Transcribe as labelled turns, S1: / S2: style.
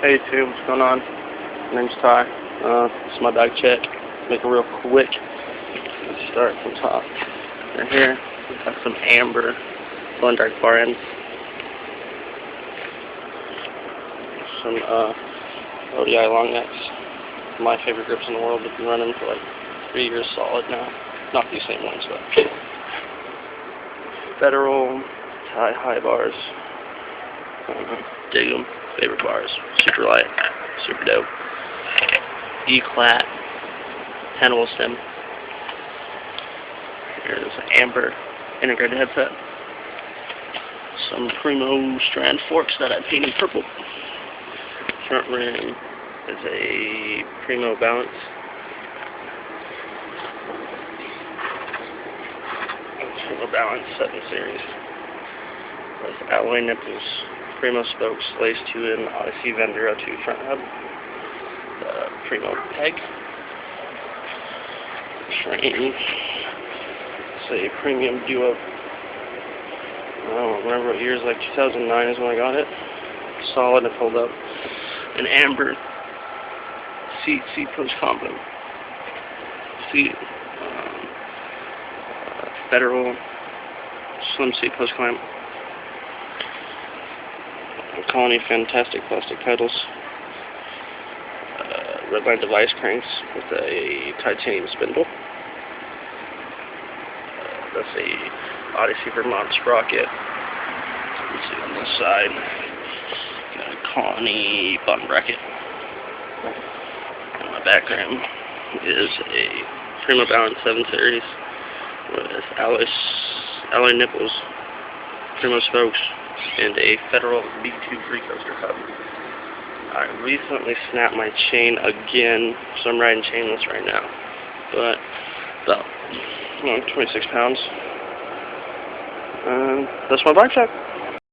S1: Hey YouTube, what's going on? My name's Ty. This is my bag check. Make it real quick. Let's start from top. Right here, we got some amber Glow Dark bar ends. Some ODI long necks. My favorite grips in the world. I've been running for like 3 years solid now. Not these same ones, but Federal Ty high bars. Dig them. Favorite bars. Super light. Super dope. E-Clat. Hannibal stem. Here's an amber integrated headset. Some Primo strand forks that I painted purple. Front rim is a Primo balance. Primo balance 7 series. With alloy nipples. Primo spokes laced to an Odyssey Vendura 2 front hub. Primo peg. Frame. It's a premium duo. I don't remember what years, like 2009 is when I got it. Solid and pulled up. An amber seat post combo. Seat. Federal slim seat post clamp. Colony Fantastic plastic pedals. Redline device cranks with a titanium spindle. That's a Odyssey Vermont sprocket. You can see on this side. Got a Colony bottom bracket. And my back rim is a Primo Balance 7 series with alloy nipples, Primo spokes, and a Federal B2 free coaster hub. I recently snapped my chain again, so I'm riding chainless right now. But about 26 pounds. And that's my bike check.